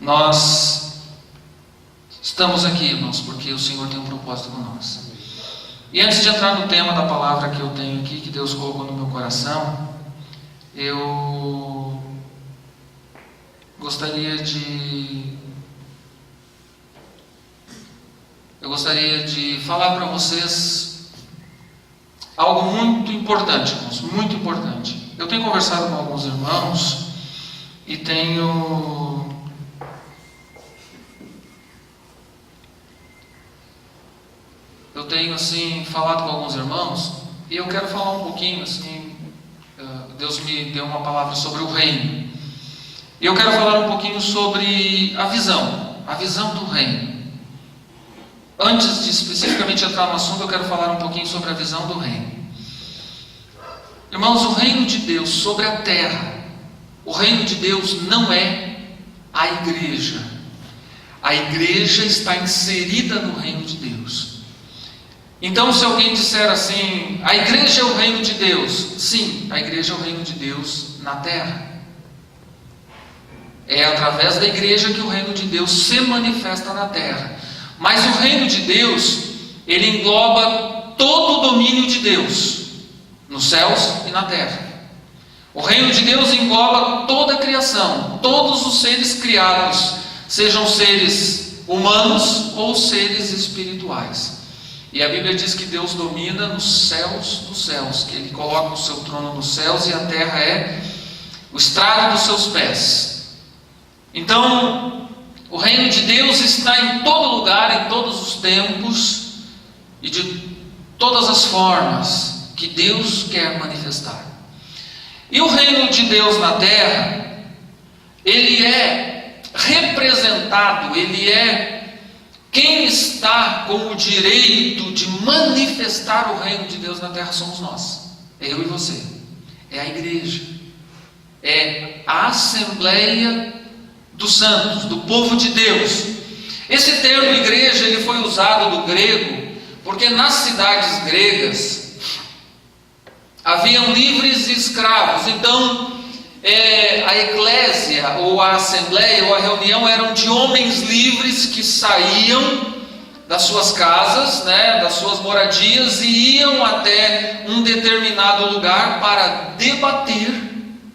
Nós estamos aqui, irmãos, porque o Senhor tem um propósito com nós. E antes de entrar no tema da palavra que eu tenho aqui, que Deus colocou no meu coração, eu gostaria de falar para vocês algo muito importante, irmãos, muito importante. Eu tenho conversado com alguns irmãos e tenho assim falado com alguns irmãos, e eu quero falar um pouquinho assim. Deus me deu uma palavra sobre o reino, e eu quero falar um pouquinho sobre a visão do reino. Antes de especificamente entrar no assunto, eu quero falar um pouquinho sobre a visão do reino. Irmãos, o reino de Deus sobre a terra, o reino de Deus não é a igreja. A igreja está inserida no reino de Deus. Então, se alguém disser assim, a igreja é o reino de Deus, sim, a igreja é o reino de Deus na terra. É através da igreja que o reino de Deus se manifesta na terra. Mas o reino de Deus, ele engloba todo o domínio de Deus, nos céus e na terra. O reino de Deus engloba toda a criação, todos os seres criados, sejam seres humanos ou seres espirituais. E a Bíblia diz que Deus domina nos céus dos céus, que Ele coloca o seu trono nos céus e a terra é o estrado dos seus pés. Então, o reino de Deus está em todo lugar, em todos os tempos e de todas as formas que Deus quer manifestar. E o reino de Deus na terra, ele é representado, ele é quem está com o direito de manifestar o reino de Deus na terra somos nós, é eu e você, é a igreja, é a Assembleia dos Santos, do povo de Deus. Esse termo igreja, ele foi usado do grego, porque nas cidades gregas haviam livres e escravos. Então a eclésia, ou a assembleia, ou a reunião eram de homens livres que saíam das suas casas, das suas moradias, e iam até um determinado lugar para debater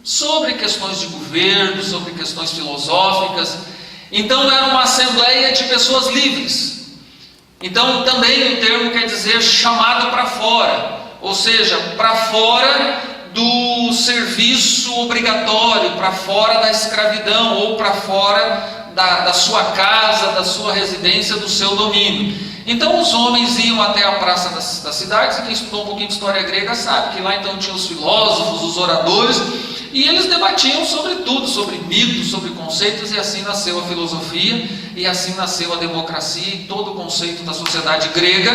sobre questões de governo, sobre questões filosóficas. Então era uma assembleia de pessoas livres. Então também o termo quer dizer chamado para fora, ou seja, para fora do serviço obrigatório, para fora da escravidão, ou para fora da sua casa, da sua residência, do seu domínio. Então os homens iam até a praça das cidades, e quem estudou um pouquinho de história grega sabe que lá então tinham os filósofos, os oradores, e eles debatiam sobre tudo, sobre mitos, sobre conceitos, e assim nasceu a filosofia, e assim nasceu a democracia e todo o conceito da sociedade grega,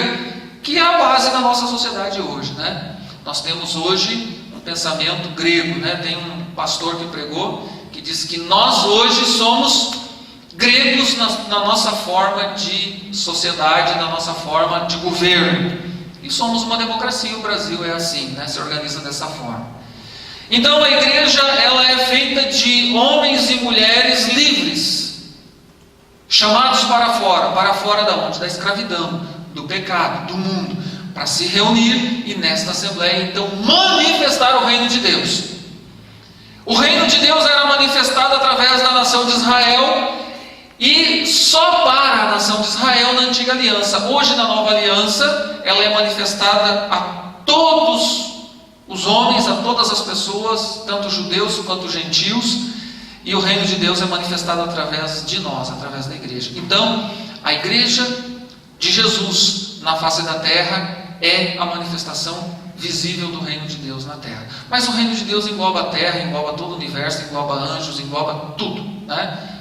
que é a base da nossa sociedade hoje, Nós temos hoje pensamento grego, Tem um pastor que pregou, que disse que nós hoje somos gregos na nossa forma de sociedade, na nossa forma de governo, e somos uma democracia. O Brasil é assim, se organiza dessa forma. Então a igreja, ela é feita de homens e mulheres livres, chamados para fora da onde? Da escravidão, do pecado, do mundo, para se reunir e nesta assembleia então manifestar o reino de Deus. O reino de Deus era manifestado através da nação de Israel, e só para a nação de Israel na antiga aliança. Hoje na nova aliança ela é manifestada a todos os homens, a todas as pessoas, tanto judeus quanto gentios, e o reino de Deus é manifestado através de nós, através da igreja. Então a igreja de Jesus na face da terra é a manifestação visível do reino de Deus na terra. Mas o reino de Deus engloba a terra, engloba todo o universo, engloba anjos, engloba tudo,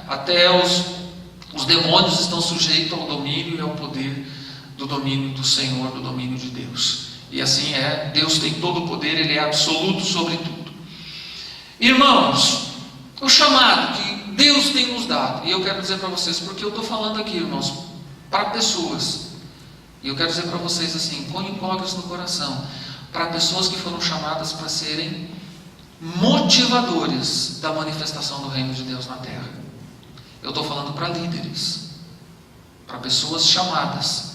Até os demônios estão sujeitos ao domínio e ao poder do domínio do Senhor, do domínio de Deus. E assim é, Deus tem todo o poder, Ele é absoluto sobre tudo. Irmãos, o chamado que Deus tem nos dado, e eu quero dizer para vocês, porque eu estou falando aqui, irmãos, para pessoas. E eu quero dizer para vocês assim, coloque isso no coração, para pessoas que foram chamadas para serem motivadores da manifestação do reino de Deus na terra. Eu estou falando para líderes, para pessoas chamadas.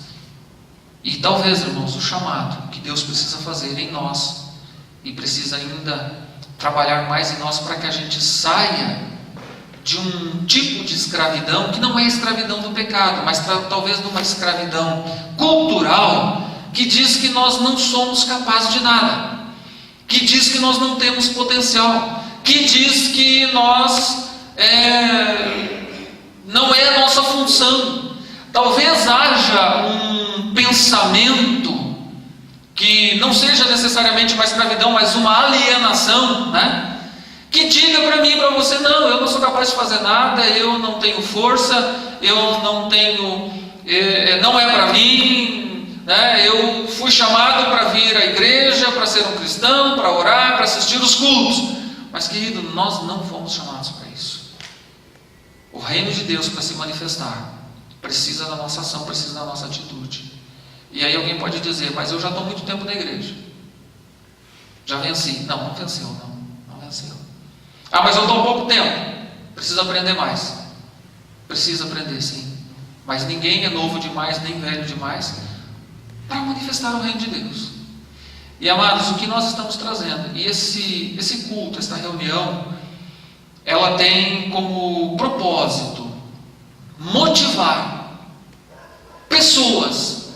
E talvez, irmãos, o chamado que Deus precisa fazer em nós, e precisa ainda trabalhar mais em nós para que a gente saia de um tipo de escravidão que não é a escravidão do pecado, mas talvez de uma escravidão cultural que diz que nós não somos capazes de nada, que diz que nós não temos potencial, que diz que nós não é a nossa função. Talvez haja um pensamento que não seja necessariamente uma escravidão, mas uma alienação, né? Que diga para mim e para você: não, eu não sou capaz de fazer nada, eu não tenho força, eu não tenho, não é para mim, né? Eu fui chamado para vir à igreja, para ser um cristão, para orar, para assistir os cultos. Mas, querido, nós não fomos chamados para isso. O reino de Deus, para se manifestar, precisa da nossa ação, precisa da nossa atitude. E aí alguém pode dizer: mas eu já estou muito tempo na igreja, já venci. Não, não venceu, não venceu. Ah, mas eu estou há pouco tempo, preciso aprender mais. Precisa aprender, sim. Mas ninguém é novo demais, nem velho demais para manifestar o reino de Deus. E, amados, o que nós estamos trazendo, e esse culto, esta reunião, ela tem como propósito motivar pessoas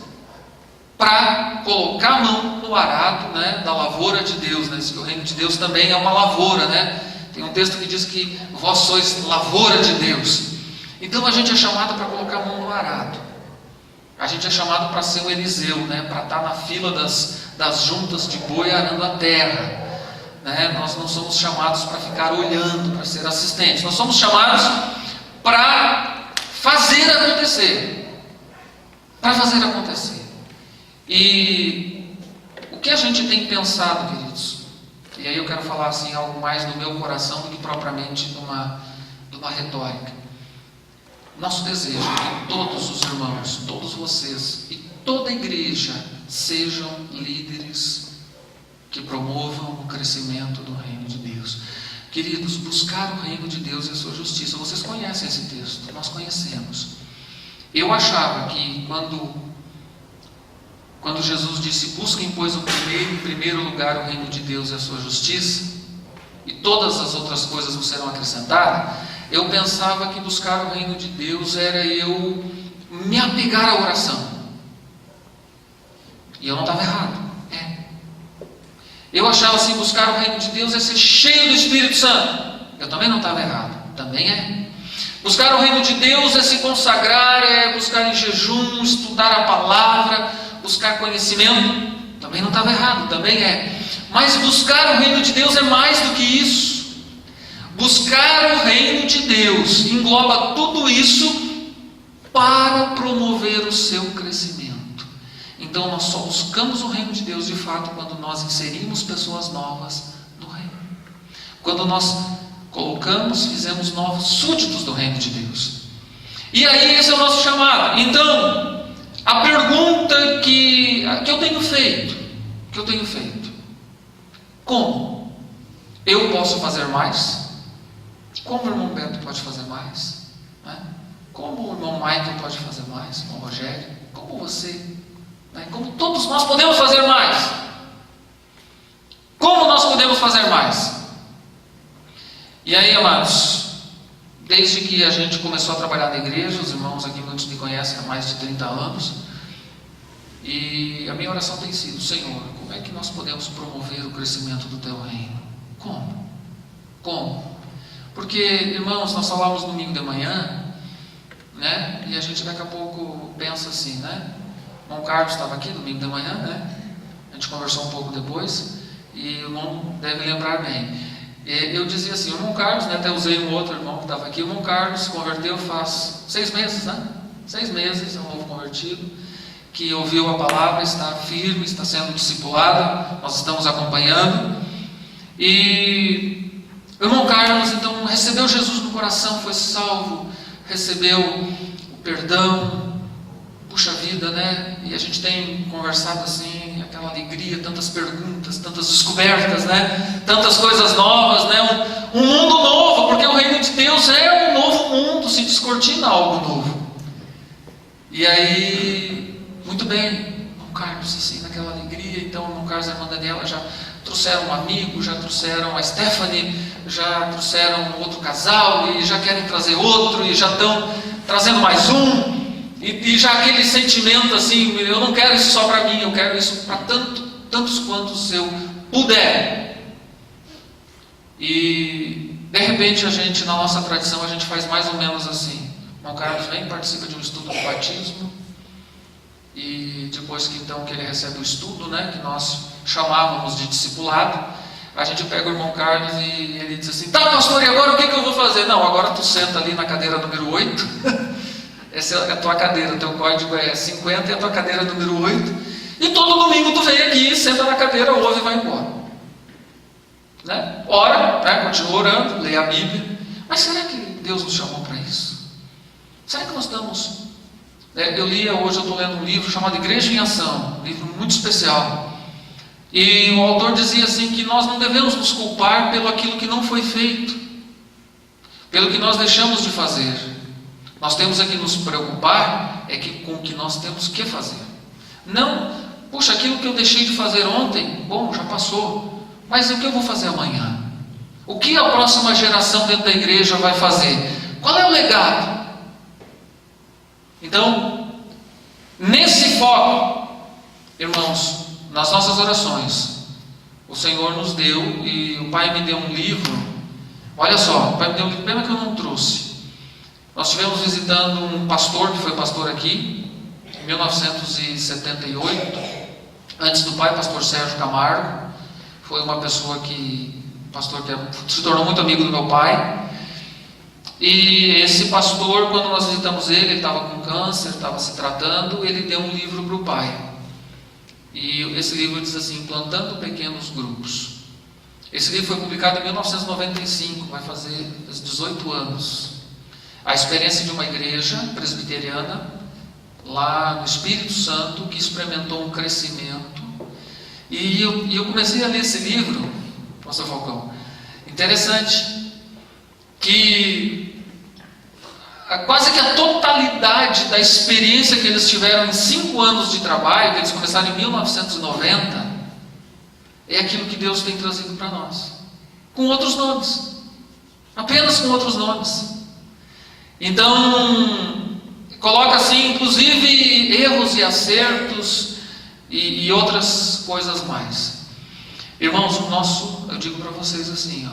para colocar a mão no arado, né, da lavoura de Deus, né? O reino de Deus também é uma lavoura, né? Tem um texto que diz que vós sois lavoura de Deus. Então a gente é chamado para colocar a mão no arado. A gente é chamado para ser um Eliseu, né? Para estar na fila das juntas de boi arando a terra, né? Nós não somos chamados para ficar olhando, para ser assistentes. Nós somos chamados para fazer acontecer. Para fazer acontecer. E o que a gente tem pensado, queridos? E aí eu quero falar assim algo mais do meu coração do que propriamente de uma retórica. Nosso desejo é que todos os irmãos, todos vocês e toda a igreja sejam líderes que promovam o crescimento do reino de Deus. Queridos, buscar o reino de Deus e a sua justiça. Vocês conhecem esse texto, nós conhecemos. Eu achava que quando Jesus disse: busquem, pois, em primeiro lugar o reino de Deus e a sua justiça, e todas as outras coisas vos serão acrescentadas, eu pensava que buscar o reino de Deus era eu me apegar à oração. E eu não estava errado. Eu achava assim: buscar o reino de Deus é ser cheio do Espírito Santo. Eu também não estava errado. Também é. Buscar o reino de Deus é se consagrar, é buscar em jejum, estudar a palavra, buscar conhecimento. Também não estava errado. Também é. Mas buscar o reino de Deus é mais do que isso. Buscar o reino de Deus engloba tudo isso para promover o seu crescimento. Então nós só buscamos o reino de Deus de fato quando nós inserimos pessoas novas no reino. Quando nós fizemos novos súditos do reino de Deus. E aí esse é o nosso chamado. Então, a pergunta que eu tenho feito, como? Eu posso fazer mais? Como o irmão Beto pode fazer mais? Né? Como o irmão Michael pode fazer mais? O Rogério? Como você? Né? Como todos nós podemos fazer mais? Como nós podemos fazer mais? E aí, amados, desde que a gente começou a trabalhar na igreja, os irmãos aqui muitos me conhecem há mais de 30 anos, e a minha oração tem sido: Senhor, como é que nós podemos promover o crescimento do Teu reino? Como? Porque, irmãos, nós falávamos domingo de manhã, né? E a gente daqui a pouco pensa assim, né? O irmão Carlos estava aqui domingo de manhã, né? A gente conversou um pouco depois, e o irmão deve lembrar bem. Eu dizia assim: o irmão Carlos, né? Até usei um outro irmão que estava aqui. O irmão Carlos se converteu faz 6 meses, né? 6 meses, é um novo convertido, que ouviu a palavra, está firme, está sendo discipulado, nós estamos acompanhando. E o irmão Carlos, então, recebeu Jesus no coração, foi salvo, recebeu o perdão, puxa vida, né? E a gente tem conversado assim, aquela alegria, tantas perguntas, tantas descobertas, né? Tantas coisas novas, né? Um mundo novo, porque o reino de Deus é um novo mundo, se descortina algo novo. E aí, muito bem, irmão Carlos, assim, naquela alegria. Então, o irmão Carlos e a irmã Daniela já trouxeram um amigo, já trouxeram a Stephanie, já trouxeram outro casal, e já querem trazer outro, e já estão trazendo mais um. E já aquele sentimento assim, eu não quero isso só para mim, eu quero isso para tantos quantos eu puder. E de repente a gente, na nossa tradição, a gente faz mais ou menos assim. O irmão Carlos vem, participa de um estudo do batismo, e depois que então que ele recebe o estudo, né, que nós chamávamos de discipulado, a gente pega o irmão Carlos e ele diz assim: tá, pastor, e agora o que eu vou fazer? Não, agora tu senta ali na cadeira número 8. Essa é a tua cadeira, o teu código é 50 e a tua cadeira número 8. E todo domingo tu vem aqui, senta na cadeira, ouve e vai embora. Né? Ora, né? Continua orando, lê a Bíblia. Mas será que Deus nos chamou para isso? Será que nós estamos... Eu li hoje, eu estou lendo um livro chamado Igreja em Ação, um livro muito especial. E o autor dizia assim que nós não devemos nos culpar pelo aquilo que não foi feito, pelo que nós deixamos de fazer. Nós temos que nos preocupar com o que nós temos que fazer. Não, puxa, aquilo que eu deixei de fazer ontem, bom, já passou. Mas o que eu vou fazer amanhã? O que a próxima geração dentro da igreja vai fazer? Qual é o legado? Então, nesse foco, irmãos, nas nossas orações, o Senhor nos deu, e o Pai me deu um livro. Olha só, o Pai me deu um livro, pena que eu não trouxe. Nós estivemos visitando um pastor que foi pastor aqui, em 1978, antes do pai, pastor Sérgio Camargo. Foi uma pessoa pastor que se tornou muito amigo do meu pai. E esse pastor, quando nós visitamos ele estava com câncer, estava se tratando, ele deu um livro para o pai. E esse livro diz assim: Plantando Pequenos Grupos. Esse livro foi publicado em 1995, vai fazer 18 anos. A experiência de uma igreja presbiteriana lá no Espírito Santo que experimentou um crescimento. E eu comecei a ler esse livro, pastor Falcão. Interessante que quase que a totalidade da experiência que eles tiveram em 5 anos de trabalho, que eles começaram em 1990, é aquilo que Deus tem trazido para nós, com outros nomes, apenas com outros nomes. Então, coloca assim, inclusive erros e acertos e outras coisas mais. Irmãos, eu digo para vocês assim,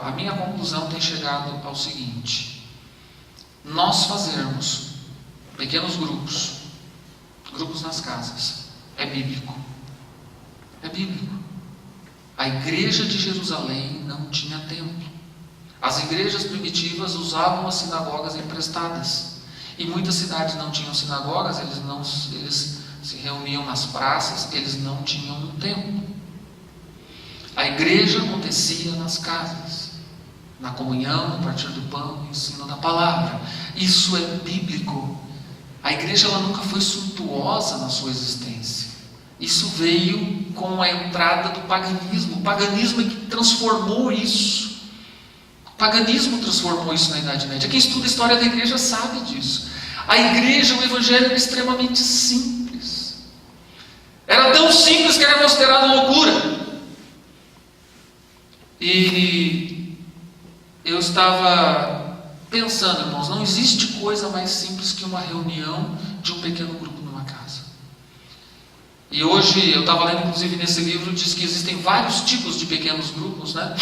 a minha conclusão tem chegado ao seguinte: nós fazermos pequenos grupos nas casas, é bíblico. É bíblico. A igreja de Jerusalém não tinha templo. As igrejas primitivas usavam as sinagogas emprestadas. E muitas cidades não tinham sinagogas, eles se reuniam nas praças, eles não tinham um templo. A igreja acontecia nas casas, na comunhão, no partir do pão, no ensino da palavra. Isso é bíblico. A igreja ela nunca foi suntuosa na sua existência. Isso veio com a entrada do paganismo. O paganismo é que transformou isso. O paganismo transformou isso na Idade Média. Quem estuda a história da igreja sabe disso. A igreja, o evangelho era extremamente simples. Era tão simples que era considerado loucura. E eu estava pensando, irmãos, não existe coisa mais simples que uma reunião de um pequeno grupo numa casa. E hoje, eu estava lendo inclusive nesse livro, diz que existem vários tipos de pequenos grupos, né?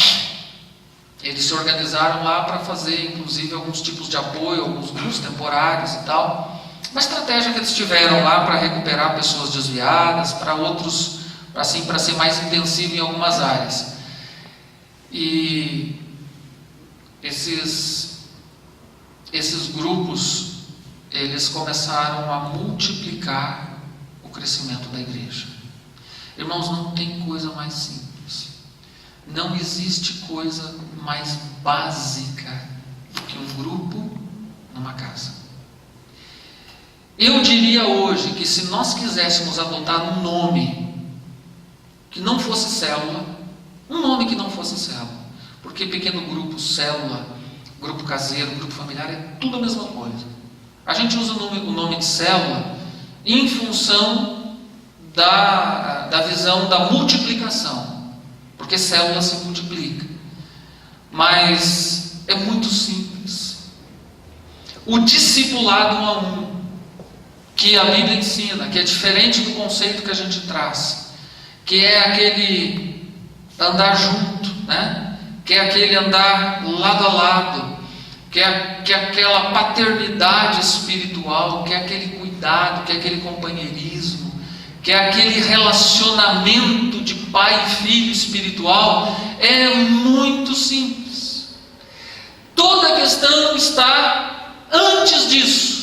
Eles se organizaram lá para fazer inclusive alguns tipos de apoio, alguns grupos temporários e tal. Uma estratégia que eles tiveram lá para recuperar pessoas desviadas, para outros, assim, para ser mais intensivo em algumas áreas. E esses grupos, eles começaram a multiplicar o crescimento da igreja. Irmãos, não tem coisa mais simples. Não existe coisa mais básica do que um grupo numa casa. Eu diria hoje que se nós quiséssemos adotar um nome que não fosse célula, um nome que não fosse célula, porque pequeno grupo, célula, grupo caseiro, grupo familiar, é tudo a mesma coisa. A gente usa o nome de célula em função da visão da multiplicação, porque célula se multiplica. Mas é muito simples. O discipulado 1 a 1, que a Bíblia ensina, que é diferente do conceito que a gente traz, que é aquele andar junto, né? Que é aquele andar lado a lado, que é aquela paternidade espiritual, que é aquele cuidado, que é aquele companheirismo, que é aquele relacionamento de pai e filho espiritual, é muito simples. Toda a questão está antes disso.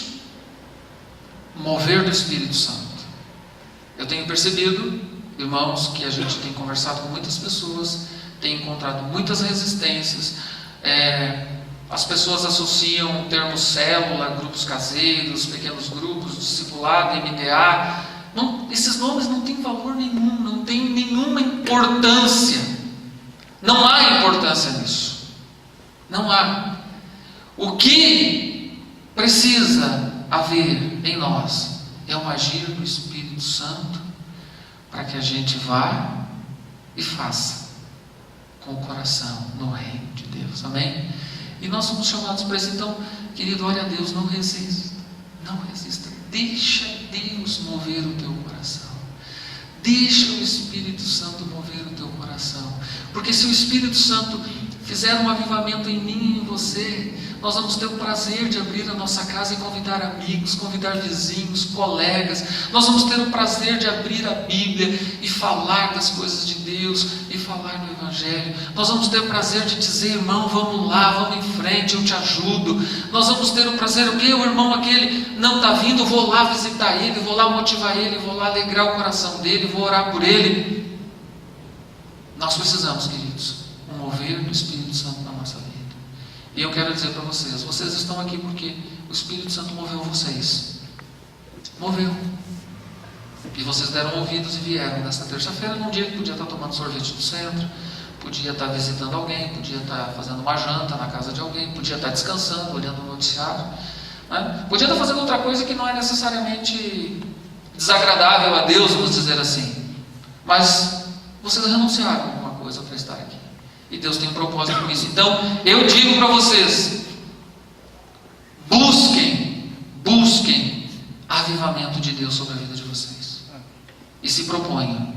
Mover do Espírito Santo. Eu tenho percebido, irmãos, que a gente tem conversado com muitas pessoas, tem encontrado muitas resistências. As pessoas associam o termo célula, grupos caseiros, pequenos grupos, discipulado, MTA. Não, esses nomes não têm valor nenhum, não tem nenhuma importância. Não há importância nisso. Não há. O que precisa haver em nós é um agir do Espírito Santo para que a gente vá e faça com o coração no reino de Deus. Amém? E nós somos chamados para isso. Então, querido, olha a Deus, não resista. Não resista. Deixa Deus mover o teu coração. Deixa o Espírito Santo mover o teu coração. Porque se o Espírito Santo fizer um avivamento em mim e em você, nós vamos ter o prazer de abrir a nossa casa e convidar amigos, convidar vizinhos, colegas. Nós vamos ter o prazer de abrir a Bíblia e falar das coisas de Deus e falar no Evangelho. Nós vamos ter o prazer de dizer, irmão, vamos lá, vamos em frente, eu te ajudo. Nós vamos ter o prazer, o que o irmão aquele não está vindo, eu vou lá visitar ele, vou lá motivar ele, vou lá alegrar o coração dele, vou orar por ele. Nós precisamos, queridos, um mover do Espírito Santo na nossa vida. E eu quero dizer para vocês, vocês estão aqui porque o Espírito Santo moveu vocês. Moveu. E vocês deram ouvidos e vieram nesta terça-feira, num dia que podia estar tomando sorvete no centro, podia estar visitando alguém, podia estar fazendo uma janta na casa de alguém, podia estar descansando, olhando o noticiário, né? Podia estar fazendo outra coisa que não é necessariamente desagradável a Deus, vamos dizer assim. Mas vocês renunciaram a alguma coisa para estar aqui. E Deus tem um propósito com isso. Então, eu digo para vocês, busquem avivamento de Deus sobre a vida de vocês. E se proponham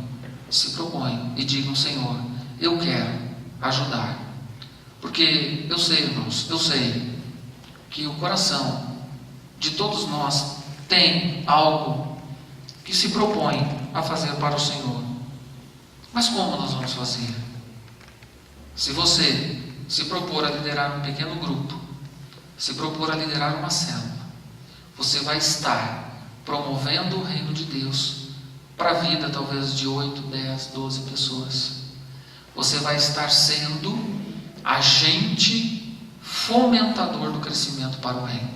e digam, Senhor, eu quero ajudar. Porque eu sei, irmãos, eu sei que o coração de todos nós tem algo que se propõe a fazer para o Senhor. Mas como nós vamos fazer? Se você se propor a liderar um pequeno grupo, se propor a liderar uma célula, você vai estar promovendo o reino de Deus para a vida talvez de 8, 10, 12 pessoas. Você vai estar sendo agente fomentador do crescimento para o reino.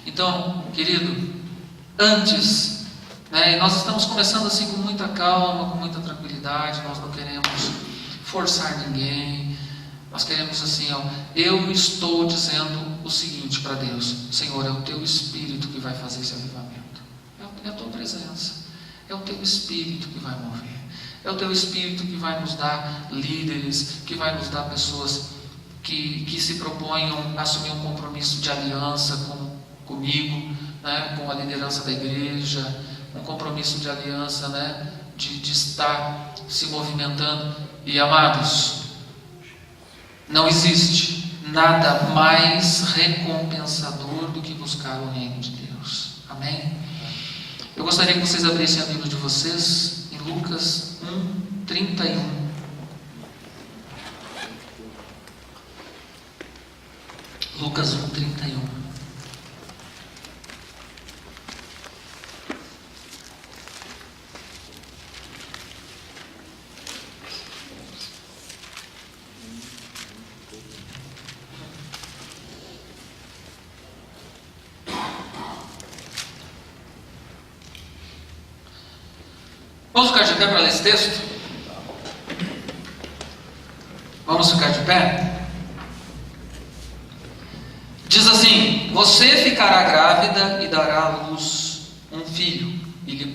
Então, querido, antes, e nós estamos começando assim com muita calma, com muita tranquilidade, nós não queremos forçar ninguém. Nós queremos assim, eu estou dizendo o seguinte para Deus: Senhor, é o teu Espírito que vai fazer esse avivamento. É a tua presença. É o teu Espírito que vai mover. É o teu Espírito que vai nos dar líderes, que vai nos dar pessoas que se proponham a assumir um compromisso de aliança comigo, com a liderança da igreja, um compromisso de aliança, de estar se movimentando. E amados, não existe nada mais recompensador do que buscar o reino de Deus. Amém? Eu gostaria que vocês abrissem a Bíblia de vocês em Lucas 1, 31. Lucas 1, 31. Vamos ficar de pé para ler esse texto? Vamos ficar de pé? Diz assim: você ficará grávida e dará à luz um filho, e lhe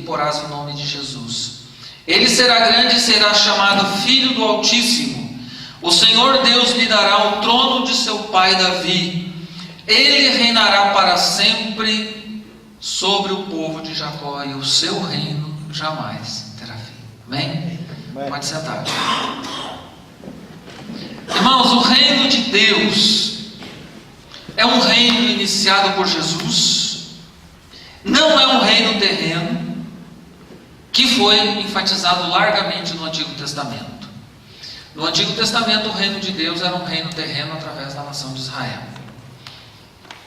porás o nome de Jesus. Ele será grande e será chamado Filho do Altíssimo. O Senhor Deus lhe dará o trono de seu pai Davi. Ele reinará para sempre sobre o povo de Jacó, e o seu reino jamais terá fim. Amém? Pode sentar. Irmãos, o reino de Deus é um reino iniciado por Jesus. Não é um reino terreno, que foi enfatizado largamente no Antigo Testamento. No Antigo Testamento, o reino de Deus era um reino terreno através da nação de Israel.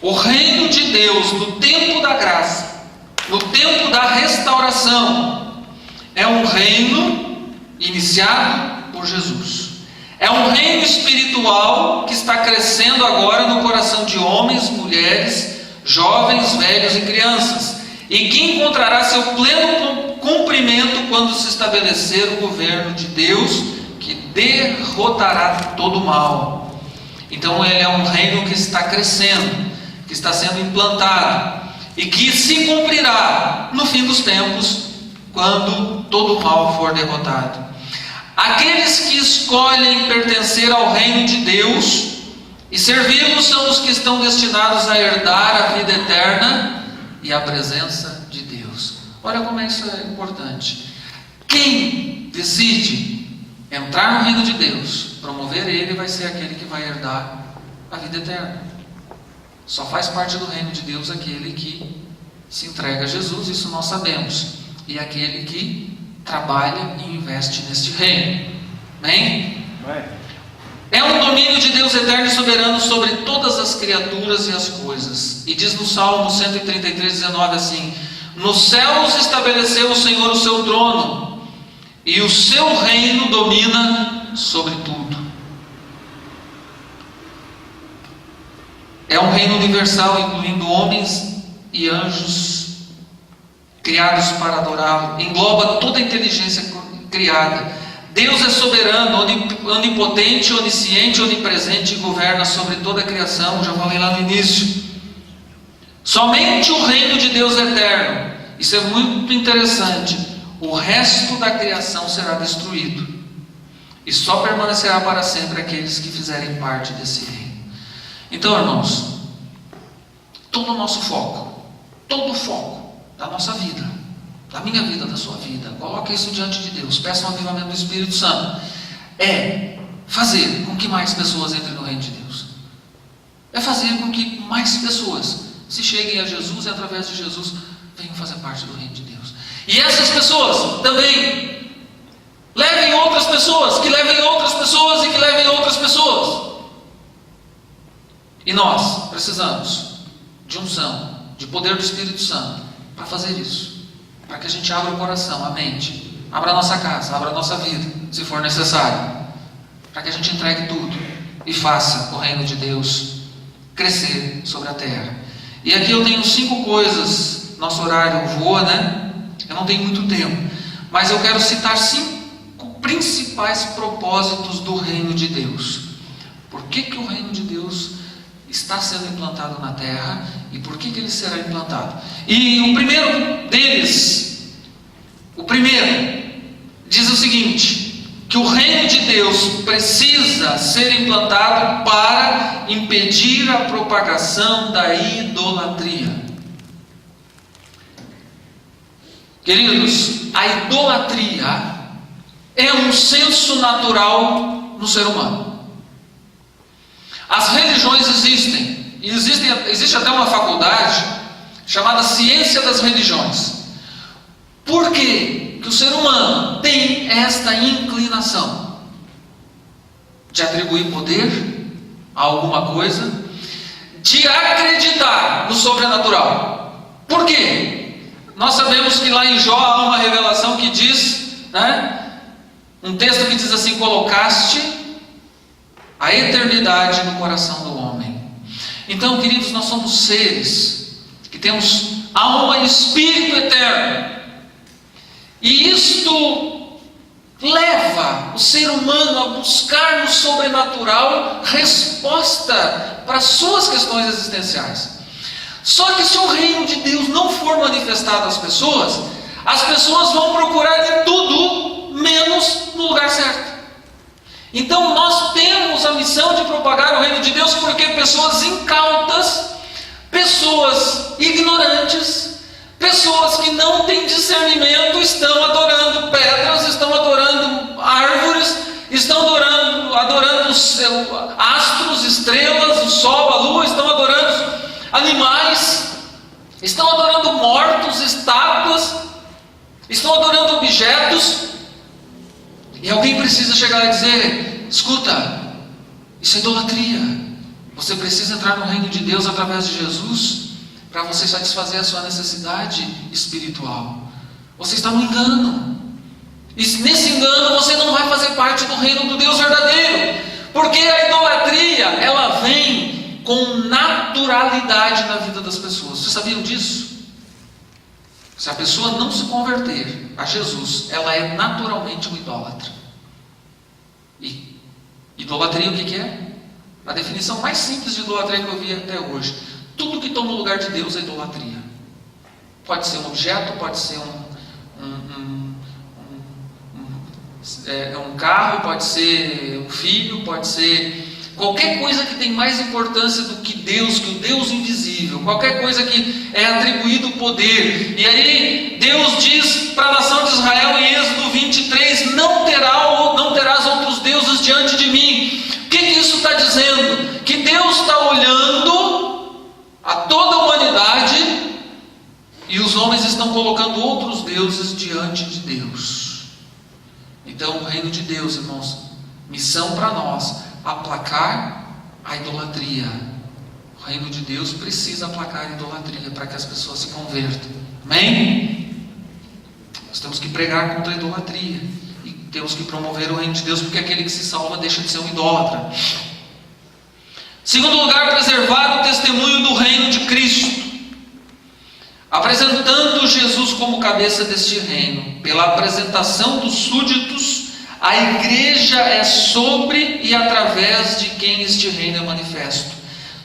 O reino de Deus, no tempo da graça, no tempo da restauração, é um reino iniciado por Jesus. É um reino espiritual que está crescendo agora no coração de homens, mulheres, jovens, velhos e crianças, e que encontrará seu pleno cumprimento quando se estabelecer o governo de Deus, que derrotará todo o mal. Então ele é um reino que está crescendo, que está sendo implantado, e que se cumprirá no fim dos tempos, quando todo o mal for derrotado. Aqueles que escolhem pertencer ao reino de Deus e servi-lo são os que estão destinados a herdar a vida eterna e a presença de Deus. Olha como isso é importante. Quem decide entrar no reino de Deus, promover ele, vai ser aquele que vai herdar a vida eterna. Só faz parte do reino de Deus aquele que se entrega a Jesus, isso nós sabemos, e aquele que trabalha e investe neste reino. Amém? É um domínio de Deus eterno e soberano sobre todas as criaturas e as coisas. E diz no Salmo 133:19 assim: nos céus estabeleceu o Senhor o seu trono, e o seu reino domina sobre tudo. É um reino universal, incluindo homens e anjos criados para adorá-lo. Engloba toda a inteligência criada. Deus é soberano, onipotente, onisciente, onipresente e governa sobre toda a criação. Já falei lá no início. Somente o reino de Deus é eterno. Isso é muito interessante. O resto da criação será destruído, e só permanecerá para sempre aqueles que fizerem parte desse reino. Então, irmãos, todo o nosso foco, todo o foco da nossa vida, da minha vida, da sua vida, coloque isso diante de Deus, peça um avivamento do Espírito Santo, é fazer com que mais pessoas entrem no reino de Deus, é fazer com que mais pessoas se cheguem a Jesus e através de Jesus venham fazer parte do reino de Deus, e essas pessoas também levem outras pessoas, que levem outras pessoas e que levem outras pessoas. E nós precisamos de unção, de poder do Espírito Santo para fazer isso, para que a gente abra o coração, a mente, abra a nossa casa, abra a nossa vida, se for necessário, para que a gente entregue tudo e faça o reino de Deus crescer sobre a terra. E aqui eu tenho 5 coisas, nosso horário voa, né? Eu não tenho muito tempo, mas eu quero citar 5 principais propósitos do reino de Deus. Por que o reino de Deus está sendo implantado na terra e por que ele será implantado? E o primeiro deles, diz o seguinte: que o reino de Deus precisa ser implantado para impedir a propagação da idolatria. Queridos, a idolatria é um senso natural no ser humano. As religiões existem, e existe até uma faculdade chamada Ciência das Religiões. Por quê? Que o ser humano tem esta inclinação de atribuir poder a alguma coisa, de acreditar no sobrenatural. Por quê? Nós sabemos que lá em Jó há uma revelação que diz, um texto que diz assim: colocaste a eternidade no coração do homem. Então, queridos, nós somos seres que temos alma e espírito eterno, E isto leva o ser humano a buscar no sobrenatural resposta para suas questões existenciais. Só que se o reino de Deus não for manifestado às pessoas, as pessoas vão procurar de tudo menos no lugar certo. Então nós temos a missão de propagar o reino de Deus, porque pessoas incautas, pessoas ignorantes, pessoas que não têm discernimento estão adorando pedras, estão adorando árvores, estão adorando astros, estrelas, o sol, a lua, estão adorando animais, estão adorando mortos, estátuas, estão adorando objetos. E alguém precisa chegar e dizer: escuta, isso é idolatria. Você precisa entrar no reino de Deus através de Jesus para você satisfazer a sua necessidade espiritual. Você está no engano. E nesse engano você não vai fazer parte do reino do Deus verdadeiro, porque a idolatria, ela vem com naturalidade na vida das pessoas. Vocês sabiam disso? Se a pessoa não se converter a Jesus, ela é naturalmente um idólatra. E idolatria o que é? A definição mais simples de idolatria que eu vi até hoje: tudo que toma o lugar de Deus é idolatria. Pode ser um objeto, pode ser um carro, pode ser um filho, pode ser qualquer coisa que tem mais importância do que Deus, que o Deus invisível, qualquer coisa que é atribuído poder. E aí Deus diz para a nação de Israel em Êxodo 23: não terás outros deuses diante de mim. O que isso está dizendo? Que Deus está olhando a toda a humanidade e os homens estão colocando outros deuses diante de Deus. Então o reino de Deus, irmãos, missão para nós: aplacar a idolatria. O reino de Deus precisa aplacar a idolatria para que as pessoas se convertam. Amém? Nós temos que pregar contra a idolatria e temos que promover o reino de Deus, porque aquele que se salva deixa de ser um idólatra. Segundo lugar, preservar o testemunho do reino de Cristo, apresentando Jesus como cabeça deste reino. Pela apresentação dos súditos, a igreja é sobre e através de quem este reino é manifesto.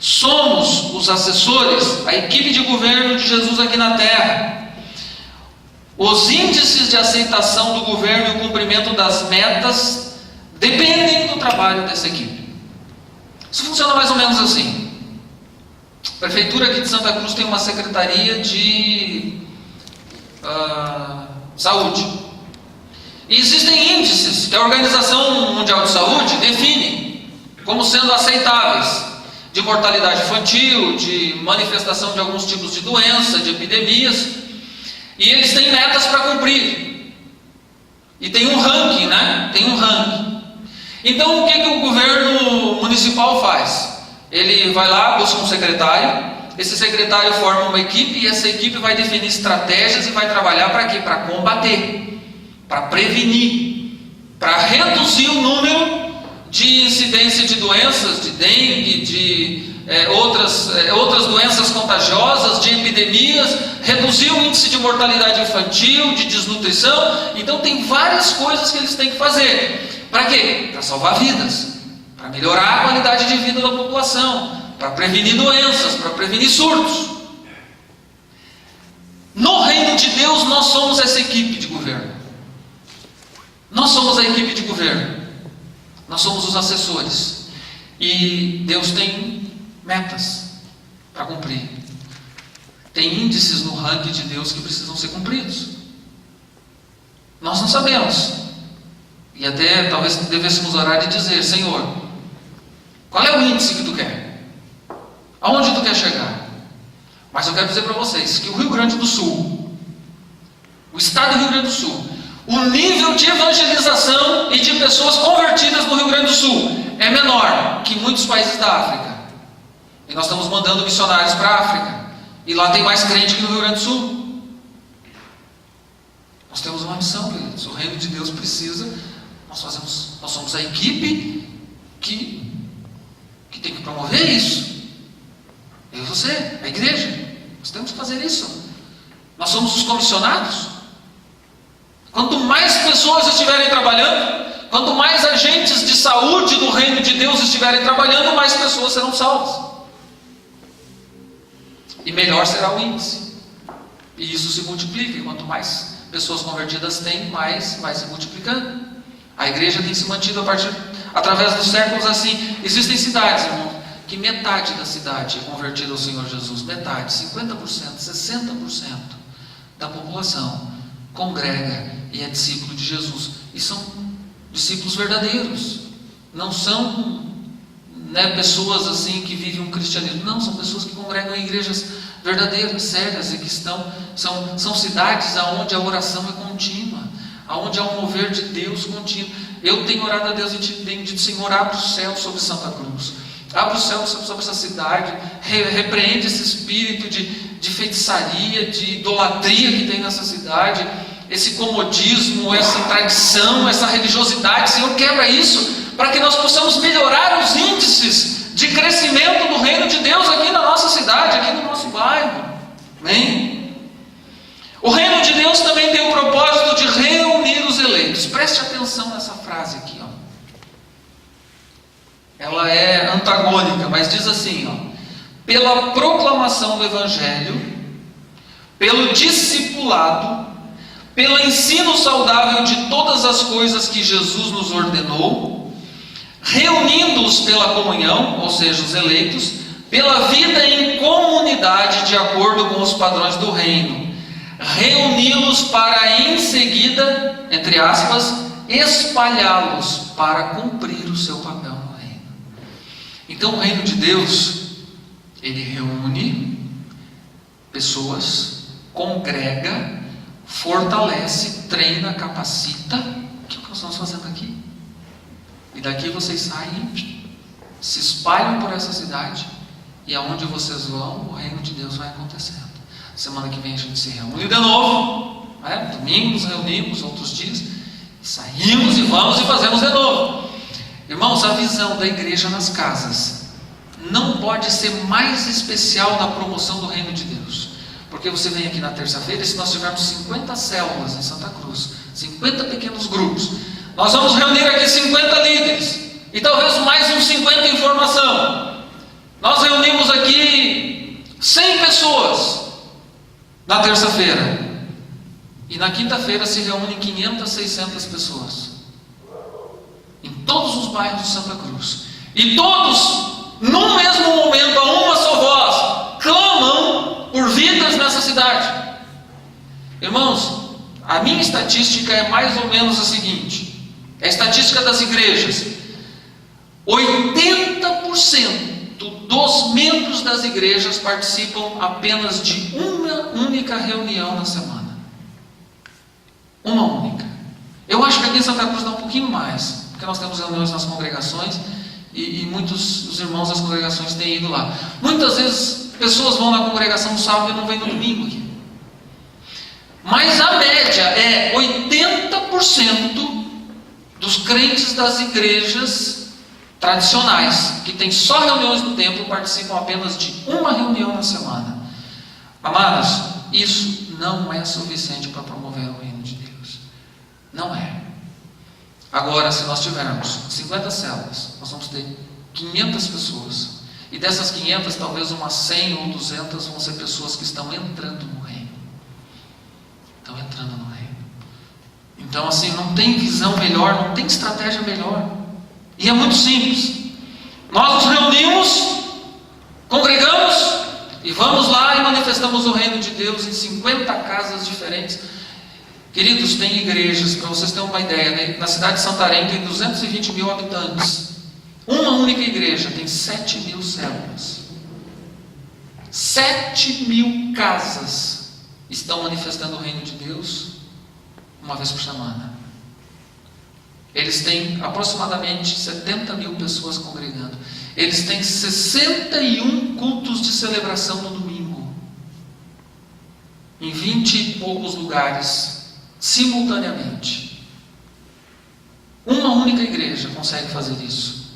Somos os assessores, a equipe de governo de Jesus aqui na terra. Os índices de aceitação do governo e o cumprimento das metas dependem do trabalho dessa equipe. Isso funciona mais ou menos assim. A prefeitura aqui de Santa Cruz tem uma secretaria de saúde. E existem índices que a Organização Mundial de Saúde define como sendo aceitáveis, de mortalidade infantil, de manifestação de alguns tipos de doença, de epidemias, e eles têm metas para cumprir. E tem um ranking, né? Tem um ranking. Então o que o governo municipal faz? Ele vai lá, busca um secretário, esse secretário forma uma equipe, e essa equipe vai definir estratégias e vai trabalhar para quê? Para combater, para prevenir, para reduzir o número de incidência de doenças, de dengue, de outras doenças contagiosas, de epidemias, reduzir o índice de mortalidade infantil, de desnutrição. Então tem várias coisas que eles têm que fazer. Para quê? Para salvar vidas, para melhorar a qualidade de vida da população, para prevenir doenças, para prevenir surtos. No reino de Deus nós somos essa equipe de governo. Nós somos a equipe de governo. Nós somos os assessores. E Deus tem metas para cumprir. Tem índices no ranking de Deus que precisam ser cumpridos. Nós não sabemos. E até talvez devêssemos orar e dizer: Senhor, qual é o índice que tu quer? Aonde tu quer chegar? Mas eu quero dizer para vocês que o Rio Grande do Sul, o estado do Rio Grande do Sul, o nível de evangelização e de pessoas convertidas no Rio Grande do Sul é menor que muitos países da África. E nós estamos mandando missionários para a África. E lá tem mais crente que no Rio Grande do Sul. Nós temos uma missão, queridos. O reino de Deus precisa. Nós somos a equipe que tem que promover isso. Eu e você, a igreja. Nós temos que fazer isso. Nós somos os comissionados. Quanto mais pessoas estiverem trabalhando, quanto mais agentes de saúde do reino de Deus estiverem trabalhando, mais pessoas serão salvas. E melhor será o índice. E isso se multiplica. E quanto mais pessoas convertidas tem, mais vai se multiplicando. A igreja tem se mantido através dos séculos assim. Existem cidades, irmão, que metade da cidade é convertida ao Senhor Jesus. Metade, 50%, 60% da população congrega e é discípulo de Jesus. E são discípulos verdadeiros. Não são pessoas assim que vivem um cristianismo. Não, são pessoas que congregam em igrejas verdadeiras, sérias, e que são cidades onde a oração é contínua, onde há um mover de Deus contínuo. Eu tenho orado a Deus e tenho dito: Senhor, abre o céu sobre Santa Cruz, abre o céu sobre essa cidade, repreende esse espírito de feitiçaria, de idolatria que tem nessa cidade, esse comodismo, essa tradição, essa religiosidade. Senhor, quebra isso, para que nós possamos melhorar os índices de crescimento do reino de Deus aqui na nossa cidade, aqui no nosso bairro. Amém? O reino de Deus também tem o propósito de reunir os eleitos. Preste atenção nessa frase aqui, ó. Ela é antagônica, mas diz assim, ó: pela proclamação do Evangelho, pelo discipulado, pelo ensino saudável de todas as coisas que Jesus nos ordenou, reunindo-os pela comunhão, ou seja, os eleitos, pela vida em comunidade de acordo com os padrões do reino, reuni-los para em seguida, entre aspas, espalhá-los para cumprir o seu papel no reino. Então o reino de Deus, ele reúne pessoas, congrega, fortalece, treina, capacita. O que nós estamos fazendo aqui? E daqui vocês saem, se espalham por essa cidade, e aonde vocês vão, o reino de Deus vai acontecendo. Semana que vem a gente se reúne de novo, domingo nos reunimos, outros dias, saímos e vamos e fazemos de novo. Irmãos, a visão da igreja nas casas não pode ser mais especial na promoção do reino de Deus. Porque você vem aqui na terça-feira, e se nós tivermos 50 células em Santa Cruz, 50 pequenos grupos, nós vamos reunir aqui 50 líderes, e talvez mais uns 50 em formação. Nós reunimos aqui 100 pessoas na terça-feira, e na quinta-feira se reúnem 500, 600 pessoas, em todos os bairros de Santa Cruz, e todos, no mesmo momento, a uma só voz, clamam por vidas nessa cidade. Irmãos, a minha estatística é mais ou menos a seguinte: é a estatística das igrejas. 80% dos membros das igrejas participam apenas de uma única reunião na semana. Uma única. Eu acho que aqui em Santa Cruz dá um pouquinho mais, porque nós temos reuniões nas congregações, e muitos dos irmãos das congregações têm ido lá. Muitas vezes pessoas vão na congregação no sábado e não vêm no domingo aqui. Mas a média é 80% dos crentes das igrejas tradicionais, que tem só reuniões no templo, participam apenas de uma reunião na semana. Amados, isso não é suficiente para promover o reino de Deus. Não é. Agora, se nós tivermos 50 células, nós vamos ter 500 pessoas. E dessas 500, talvez umas 100 ou 200 vão ser pessoas que estão entrando no reino. Estão entrando no reino. Então, assim, não tem visão melhor, não tem estratégia melhor. E é muito simples. Nós nos reunimos, congregamos e vamos lá e manifestamos o reino de Deus em 50 casas diferentes. Queridos, tem igrejas, para vocês terem uma ideia, né? Na cidade de Santarém tem 220 mil habitantes. Uma única igreja tem 7 mil células. 7 mil casas estão manifestando o reino de Deus uma vez por semana. Eles têm aproximadamente 70 mil pessoas congregando. Eles têm 61 cultos de celebração no domingo, em 20 e poucos lugares, simultaneamente. Uma única igreja consegue fazer isso.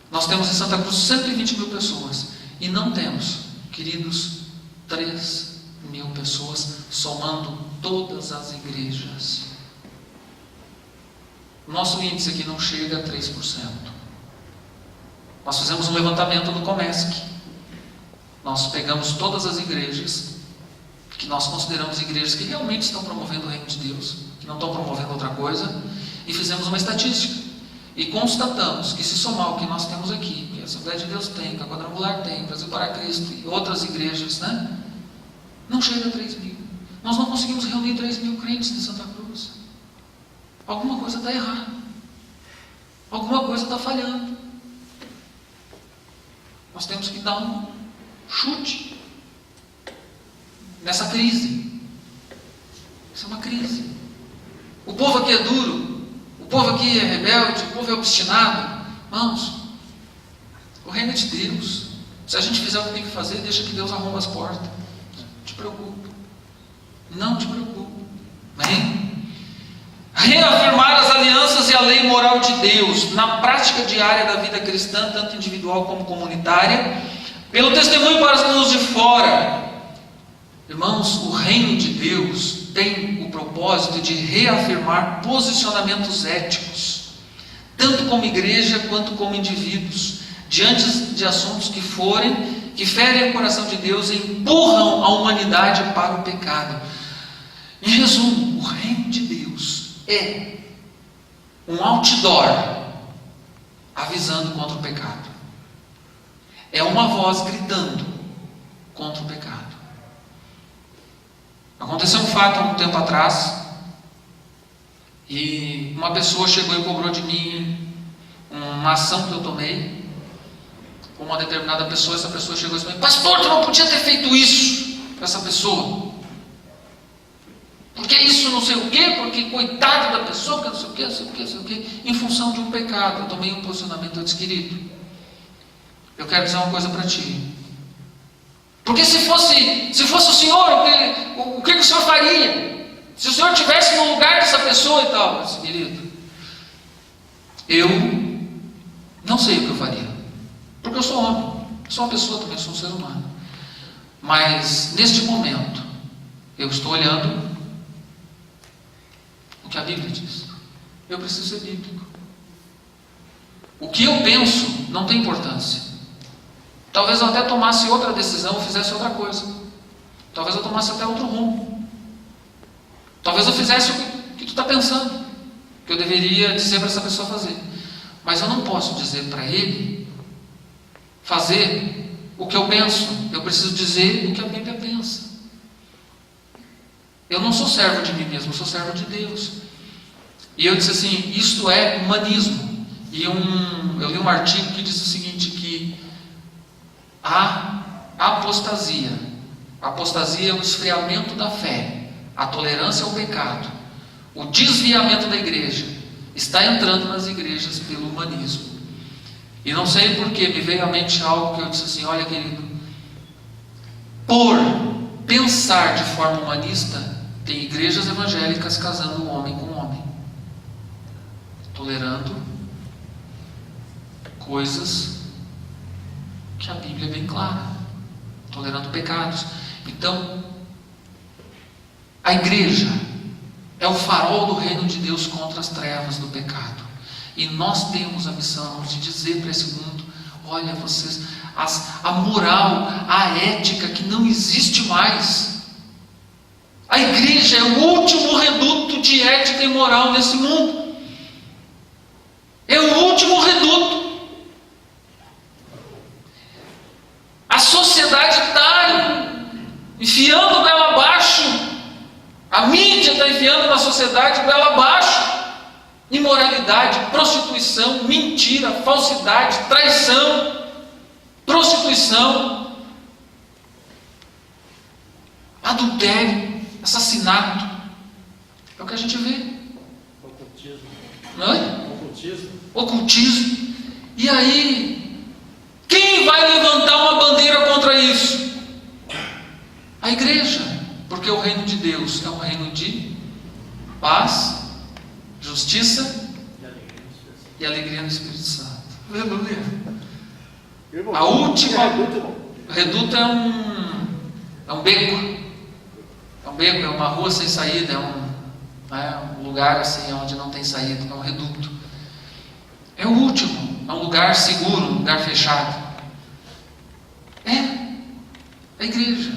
Nós temos em Santa Cruz 120 mil pessoas, e não temos, queridos, 3 mil pessoas, somando todas as igrejas O nosso índice aqui não chega a 3%. Nós fizemos um levantamento no Comesc. Nós pegamos todas as igrejas que nós consideramos igrejas que realmente estão promovendo o reino de Deus, que não estão promovendo outra coisa, e fizemos uma estatística. E constatamos que, se somar o que nós temos aqui, que a Assembleia de Deus tem, que a Quadrangular tem, Brasil para Cristo e outras igrejas, né? Não chega a 3 mil. Nós não conseguimos reunir 3 mil crentes em Santa Cruz. Alguma coisa está errada. Alguma coisa está falhando. Nós temos que dar um chute nessa crise. Isso é uma crise. O povo aqui é duro, o povo aqui é rebelde, o povo é obstinado. Irmãos, o reino é de Deus. Se a gente fizer o que tem que fazer, deixa que Deus arruma as portas. Não te preocupe. Não te preocupe. Amém? Reafirmar as alianças e a lei moral de Deus na prática diária da vida cristã, tanto individual como comunitária, pelo testemunho para os de fora. Irmãos, o reino de Deus tem o propósito de reafirmar posicionamentos éticos, tanto como igreja quanto como indivíduos, diante de assuntos que ferem o coração de Deus e empurram a humanidade para o pecado. Em resumo, o reino de Deus é um outdoor avisando contra o pecado. É uma voz gritando contra o pecado. Aconteceu um fato há um tempo atrás, e uma pessoa chegou e cobrou de mim uma ação que eu tomei com uma determinada pessoa. Essa pessoa chegou e disse: pastor, tu não podia ter feito isso para essa pessoa. Porque isso não sei o quê, porque coitado da pessoa, porque não sei o quê, não sei o quê, não sei o quê, em função de um pecado. Eu tomei um posicionamento. Eu disse: querido, eu quero dizer uma coisa para ti. Porque se fosse o Senhor, o que o Senhor faria? Se o Senhor estivesse no lugar dessa pessoa e tal. Eu disse: querido, eu não sei o que eu faria. Porque eu sou homem, sou uma pessoa também, sou um ser humano. Mas neste momento, eu estou olhando o que a Bíblia diz. Eu preciso ser bíblico. O que eu penso não tem importância. Talvez eu até tomasse outra decisão ou fizesse outra coisa. Talvez eu tomasse até outro rumo. Talvez eu fizesse o que tu está pensando, que eu deveria dizer para essa pessoa fazer. Mas eu não posso dizer para ele fazer o que eu penso. Eu preciso dizer o que a Bíblia pensa. Eu não sou servo de mim mesmo, eu sou servo de Deus. E eu disse assim: isto é humanismo. E eu li um artigo que diz o seguinte, que a apostasia é o esfriamento da fé, a tolerância ao pecado, o desviamento da igreja, está entrando nas igrejas pelo humanismo. E não sei porquê, me veio à mente algo que eu disse assim: olha, querido, por pensar de forma humanista, tem igrejas evangélicas casando um homem com um homem, tolerando coisas que a Bíblia é bem clara, tolerando pecados. Então, a igreja é o farol do reino de Deus contra as trevas do pecado. E nós temos a missão de dizer para esse mundo: olha, vocês, a moral, a ética que não existe mais. A igreja é o último reduto de ética e moral nesse mundo. É o último reduto. A sociedade está enfiando goela abaixo. A mídia está enfiando na sociedade goela abaixo. Imoralidade, prostituição, mentira, falsidade, traição, prostituição, adultério, assassinato. É o que a gente vê. Ocultismo. Não é? Ocultismo. E aí, quem vai levantar uma bandeira contra isso? A igreja. Porque o reino de Deus é um reino de paz, justiça e alegria no Espírito Santo. Aleluia. A última. Reduto é um beco. É um beco, é uma rua sem saída, Um lugar assim onde não tem saída, é um reduto. É o último, é um lugar seguro, um lugar fechado. É a igreja.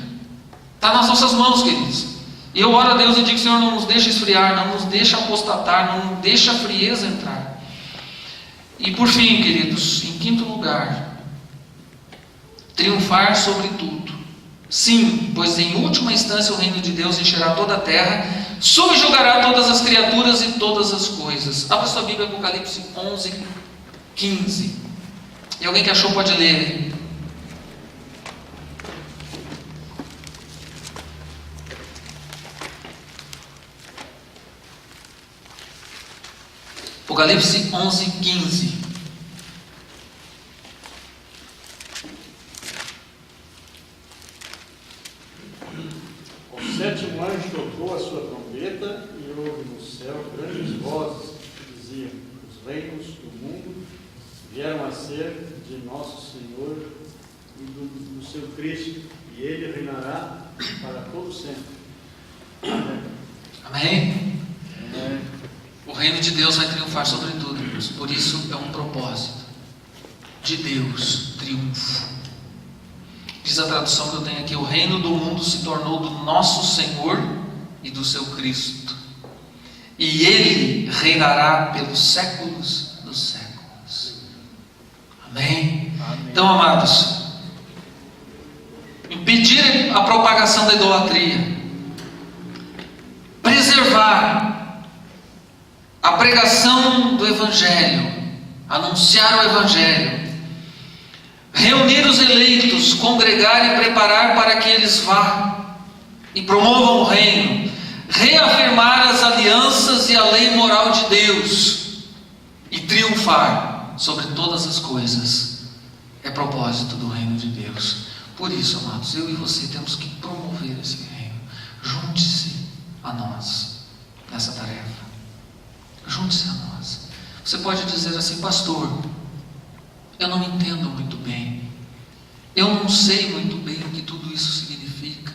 Está nas nossas mãos, queridos. E eu oro a Deus e digo: Senhor, não nos deixa esfriar, não nos deixa apostatar, não nos deixa a frieza entrar. E por fim, queridos, em quinto lugar, triunfar sobre tudo. Sim, pois em última instância o reino de Deus encherá toda a terra, subjugará todas as criaturas e todas as coisas. Abra sua Bíblia, Apocalipse 11, 15. E alguém que achou pode ler. Apocalipse 11, 15. O sétimo anjo tocou a sua trombeta e houve no céu grandes vozes que diziam: os reinos do mundo vieram a ser de nosso Senhor e do seu Cristo, e ele reinará para todo sempre. Amém. Amém? Amém. O reino de Deus vai triunfar sobre tudo, irmãos. Por isso é um propósito de Deus, triunfo. Diz a tradução que eu tenho aqui: o reino do mundo se tornou do nosso Senhor e do seu Cristo, e Ele reinará pelos séculos dos séculos. Amém? Amém. Então, amados, impedir a propagação da idolatria, preservar a pregação do Evangelho, anunciar o Evangelho, reunir os eleitos, congregar e preparar para que eles vá e promovam o reino, reafirmar as alianças e a lei moral de Deus e triunfar sobre todas as coisas, é propósito do reino de Deus. Por isso, amados, eu e você temos que promover esse reino. Junte-se a nós nessa tarefa. Junte-se a nós. Você pode dizer assim: pastor, eu não entendo muito bem, eu não sei muito bem o que tudo isso significa.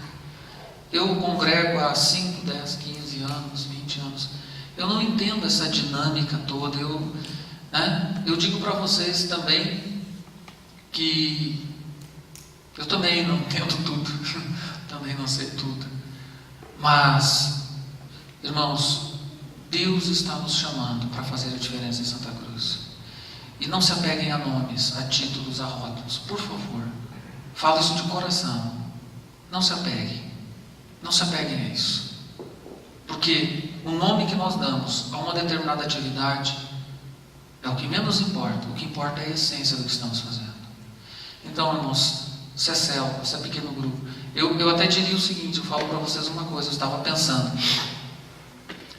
Eu congrego há 5, 10, 15 anos, 20 anos, eu não entendo essa dinâmica toda. Eu digo para vocês também que eu também não entendo tudo, também não sei tudo, mas, irmãos, Deus está nos chamando para fazer a diferença em Santa Cruz. E não se apeguem a nomes, a títulos, a rótulos. Por favor, fala isso de coração. Não se apeguem. Não se apeguem a isso. Porque o nome que nós damos a uma determinada atividade é o que menos importa. O que importa é a essência do que estamos fazendo. Então, irmãos, se é célula, se é pequeno grupo, eu até diria o seguinte: eu falo para vocês uma coisa, eu estava pensando.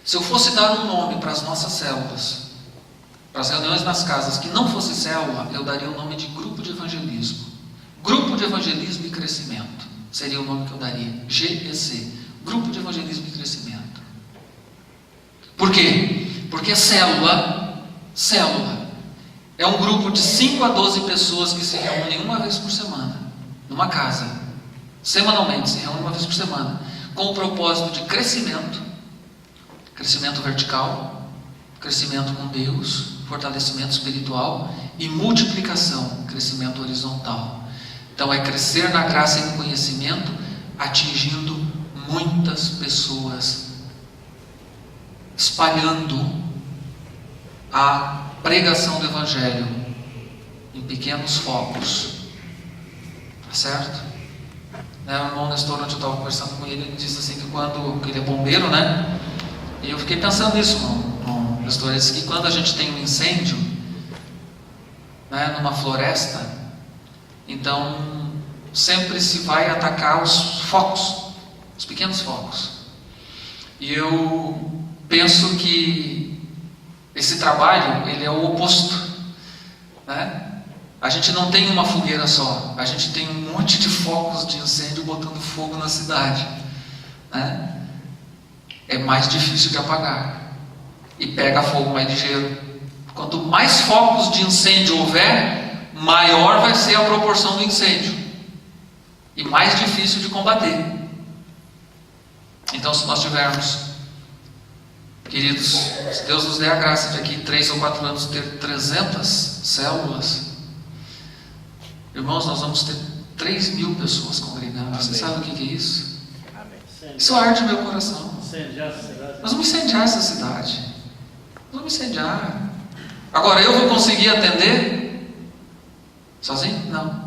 Se eu fosse dar um nome para as nossas células, para as reuniões nas casas que não fosse célula, eu daria o nome de grupo de evangelismo. Grupo de evangelismo e crescimento seria o nome que eu daria. GEC, Grupo de Evangelismo e Crescimento. Por quê? Porque célula é um grupo de 5 a 12 pessoas que se reúnem uma vez por semana, numa casa, semanalmente, se reúnem uma vez por semana, com o propósito de crescimento vertical, crescimento com Deus, fortalecimento espiritual e multiplicação, crescimento horizontal. Então é crescer na graça e no conhecimento, atingindo muitas pessoas, espalhando a pregação do Evangelho em pequenos focos. Tá certo? O irmão Nestor, onde eu estava conversando com ele, ele disse assim que quando ele é bombeiro, né? E eu fiquei pensando nisso, irmão Nestor. Ele disse que quando a gente tem um incêndio, né, numa floresta, então sempre se vai atacar os focos, os pequenos focos. E eu penso que esse trabalho, ele é o oposto, né? A gente não tem uma fogueira só, a gente tem um monte de focos de incêndio botando fogo na cidade, né? É mais difícil de apagar e pega fogo mais ligeiro. Quanto mais focos de incêndio houver, maior vai ser a proporção do incêndio e mais difícil de combater. Então, se nós tivermos Queridos, se Deus nos der a graça de aqui em 3 ou 4 anos ter 300 células, irmãos, nós vamos ter 3.000 pessoas congregando. Você sabe o que é isso? Isso arde meu coração. Nós vamos incendiar essa cidade. Nós vamos incendiar. Agora, eu vou conseguir atender sozinho? Não.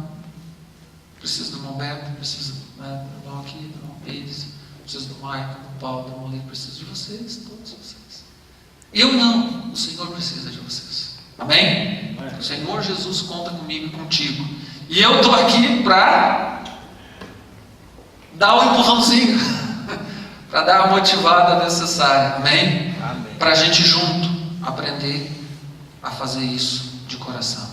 Preciso do irmão Beto, preciso do irmão aqui, do irmão Pires, preciso do Maicon, do Paulo, do irmão Lito, preciso de vocês, todos vocês. Eu não, o Senhor precisa de vocês. Amém? O Senhor Jesus conta comigo e contigo. E eu estou aqui para dar o empurrãozinho, para dar a motivada necessária. Amém? Para a gente junto aprender a fazer isso de coração.